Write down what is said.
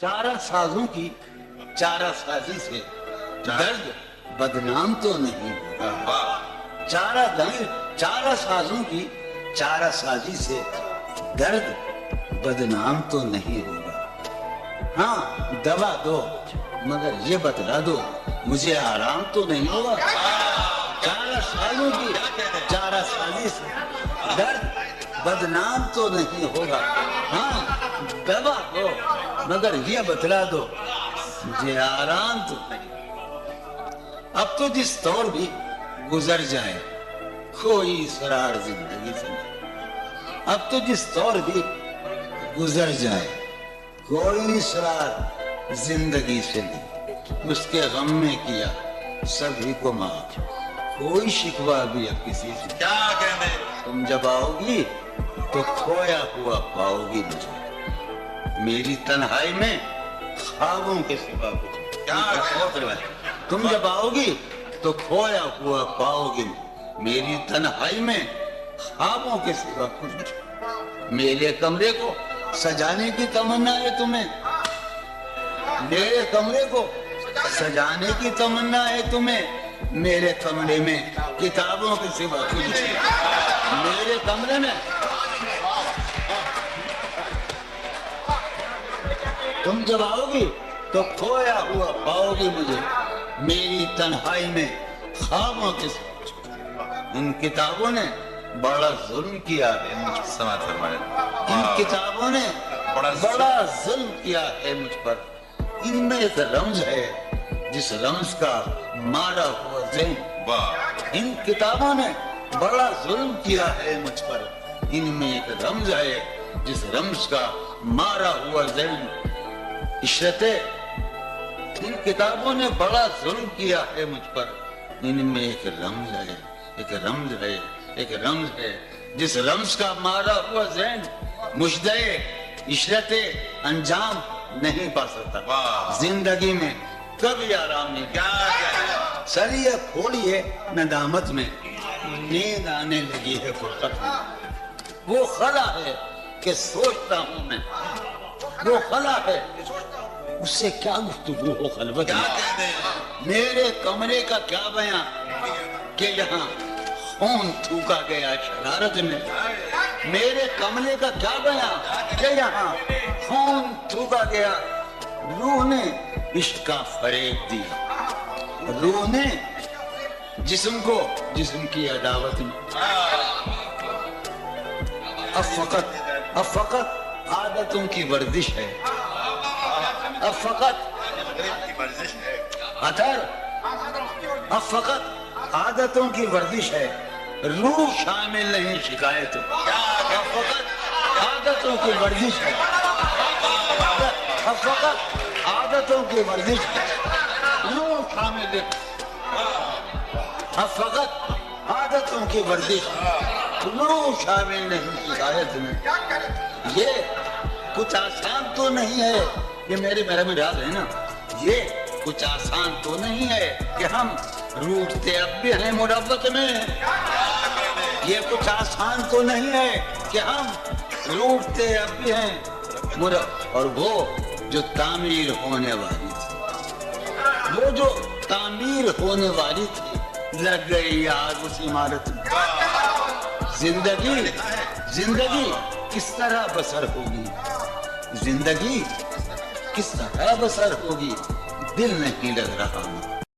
چارہ سازوں کی چارہ سازی سے درد بدنام تو نہیں ہوگا۔ چارہ سازوں کی چارہ سازی سے درد بدنام تو نہیں ہوگا۔ ہاں دوا دو مگر یہ بتلا دو مجھے آرام تو نہیں ہوگا۔ چارہ سازوں کی چارہ سازی سے درد بدنام تو نہیں ہوگا۔ ہاں دوا دو مگر یہ بتلا دو مجھے آرام تو نہیں۔ اب تو جس دور بھی گزر جائے کوئی اسرار زندگی سے نہیں۔ اب تو جس دور بھی گزر جائے کوئی اسرار زندگی سے نہیں۔ اس کے غم میں کیا سبھی کو معاف، کوئی شکوہ بھی اب کسی سے کیا کہنے۔ تم جب آؤ گی تو کھویا ہوا پاؤ گی مجھے، میری تنہائی میں خوابوں کے سوا کچھ تم جب آؤ گی تو کھویا ہوا پاؤ گی، میری تنہائی میں خوابوں کے سوا کچھ نہیں۔ میرے کمرے کو سجانے کی تمنا ہے تمہیں، میرے کمرے کو سجانے کی تمنا ہے تمہیں، میرے کمرے میں کتابوں کے سوا کچھ نہیں۔ میرے کمرے میں تم جب آؤ گی تو کھویا ہوا پاؤ گی مجھے، میری تنہائی میں خوابوں کے سوا۔ ان کتابوں نے بڑا ظلم کیا ہے مجھ پر، سماعت فرمائے۔ ان کتابوں نے بڑا ظلم کیا ہے مجھ پر۔ ان میں ایک رمز ہے جس رمز کا مارا ہوا ذہن۔ واہ۔ ان کتابوں نے بڑا ظلم کیا ہے مجھ پر، ان میں ایک رمز ہے جس رمز کا مارا ہوا ذہن۔ عشرتیں ان کتابوں نے بڑا ظلم کیا ہے مجھ پر، ان میں ایک رمز ہے، ایک رمز ہے، ایک رمز ہے جس رمز کا مارا ہوا ذہن مجدے عشرتیں انجام نہیں پا سکتا۔ زندگی میں کبھی آرام نہیں کیا سریے کھولیے ندامت میں، نیند آنے لگی ہے فرصت میں۔ وہ خلا ہے کہ سوچتا ہوں میں، وہ خلا ہے اس سے کیا گفتگو ہو خلوت میں۔ میرے کمرے کا کیا بیان کہ یہاں خون تھوکا گیا شرارت میں، میرے کمرے کا کیا بیان کہ یہاں خون تھوکا گیا۔ روح نے عشق کا فریب دیا، روح نے جسم کو جسم کی عداوت میں۔ اب فقط عادتوں کی ورزش ہے، اب فقط اب فقط عادتوں کی ورزش ہے، روح شامل نہیں شکایت۔ اب فقط عادتوں کی ورزش ہے، اب فقط عادتوں کی ورزش ہے، روح شامل نہیں۔ اب فقط عادتوں کی ورزش ہے، روح شامل نہیں شکایت میں۔ یہ کچھ آسان تو نہیں ہے، یہ میرے یاد ہے نا، یہ کچھ آسان تو نہیں ہے کہ ہم روٹتے اب بھی ہیں مروت میں۔ یہ کچھ آسان تو نہیں ہے کہ ہم روٹتے اب بھی ہیں اور وہ جو تعمیر ہونے والی تھی، وہ جو تعمیر ہونے والی تھی لگ گئی آگ اس عمارت میں۔ زندگی کس طرح بسر ہوگی، زندگی کس طرح بسر ہوگی، دل نہیں لگ رہا۔